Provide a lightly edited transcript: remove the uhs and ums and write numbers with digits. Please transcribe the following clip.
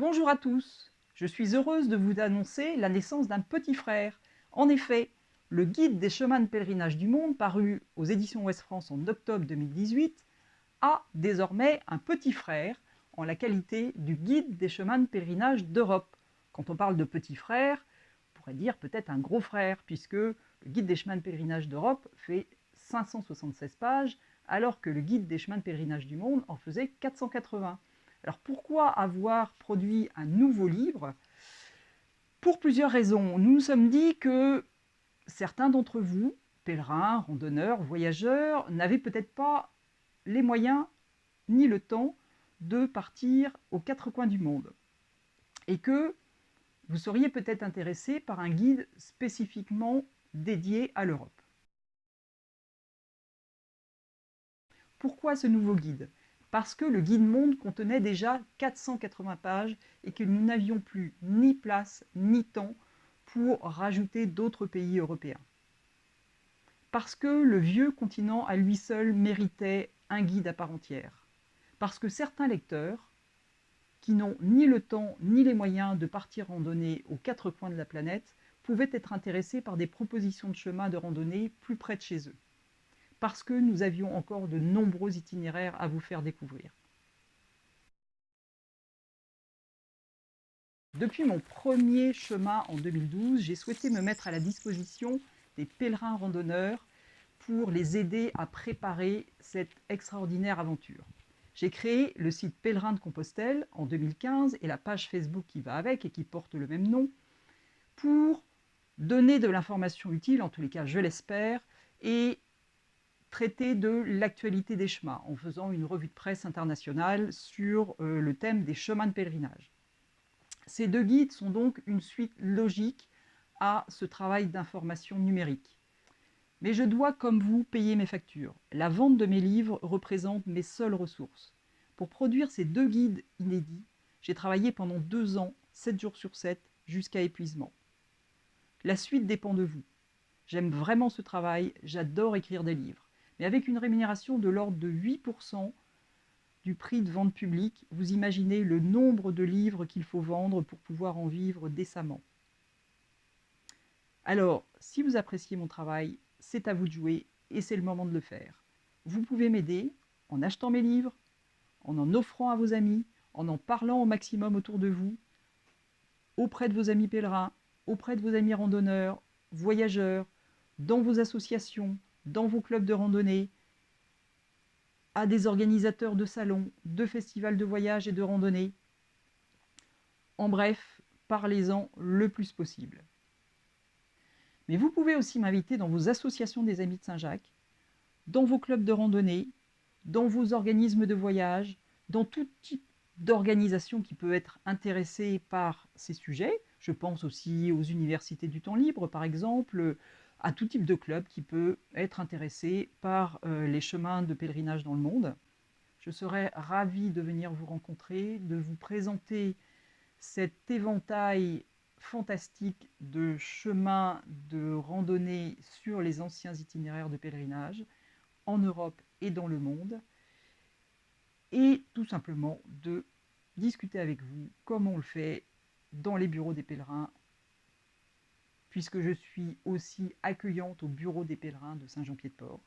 Bonjour à tous, je suis heureuse de vous annoncer la naissance d'un petit frère. En effet, le guide des chemins de pèlerinage du monde, paru aux éditions Ouest France en octobre 2018, a désormais un petit frère en la qualité du guide des chemins de pèlerinage d'Europe. Quand on parle de petit frère, on pourrait dire peut-être un gros frère, puisque le guide des chemins de pèlerinage d'Europe fait 576 pages, alors que le guide des chemins de pèlerinage du monde en faisait 480. Alors pourquoi avoir produit un nouveau livre? Pour plusieurs raisons. Nous nous sommes dit que certains d'entre vous, pèlerins, randonneurs, voyageurs, n'avaient peut-être pas les moyens ni le temps de partir aux quatre coins du monde. Et que vous seriez peut-être intéressé par un guide spécifiquement dédié à l'Europe. Pourquoi ce nouveau guide? Parce que le guide monde contenait déjà 480 pages et que nous n'avions plus ni place ni temps pour rajouter d'autres pays européens. Parce que le vieux continent à lui seul méritait un guide à part entière. Parce que certains lecteurs, qui n'ont ni le temps ni les moyens de partir randonner aux quatre coins de la planète, pouvaient être intéressés par des propositions de chemin de randonnée plus près de chez eux. Parce que nous avions encore de nombreux itinéraires à vous faire découvrir. Depuis mon premier chemin en 2012, j'ai souhaité me mettre à la disposition des pèlerins randonneurs pour les aider à préparer cette extraordinaire aventure. J'ai créé le site Pèlerin de Compostelle en 2015 et la page Facebook qui va avec et qui porte le même nom pour donner de l'information utile, en tous les cas je l'espère, et traiter de l'actualité des chemins en faisant une revue de presse internationale sur le thème des chemins de pèlerinage. Ces deux guides sont donc une suite logique à ce travail d'information numérique. Mais je dois, comme vous, payer mes factures. La vente de mes livres représente mes seules ressources. Pour produire ces deux guides inédits, j'ai travaillé pendant 2 ans, 7 jours sur 7, jusqu'à épuisement. La suite dépend de vous. J'aime vraiment ce travail, j'adore écrire des livres. Mais avec une rémunération de l'ordre de 8% du prix de vente publique, vous imaginez le nombre de livres qu'il faut vendre pour pouvoir en vivre décemment. Alors, si vous appréciez mon travail, c'est à vous de jouer et c'est le moment de le faire. Vous pouvez m'aider en achetant mes livres, en offrant à vos amis, en parlant au maximum autour de vous, auprès de vos amis pèlerins, auprès de vos amis randonneurs, voyageurs, dans vos associations, dans vos clubs de randonnée, à des organisateurs de salons, de festivals de voyage et de randonnée. En bref, parlez-en le plus possible. Mais vous pouvez aussi m'inviter dans vos associations des Amis de Saint-Jacques, dans vos clubs de randonnée, dans vos organismes de voyage, dans tout type d'organisation qui peut être intéressée par ces sujets. Je pense aussi aux universités du temps libre, par exemple, à tout type de club qui peut être intéressé par les chemins de pèlerinage dans le monde. Je serais ravie de venir vous rencontrer, de vous présenter cet éventail fantastique de chemins de randonnée sur les anciens itinéraires de pèlerinage en Europe et dans le monde, et tout simplement de discuter avec vous comme on le fait dans les bureaux des pèlerins, puisque je suis aussi accueillante au bureau des pèlerins de Saint-Jean-Pied-de-Port.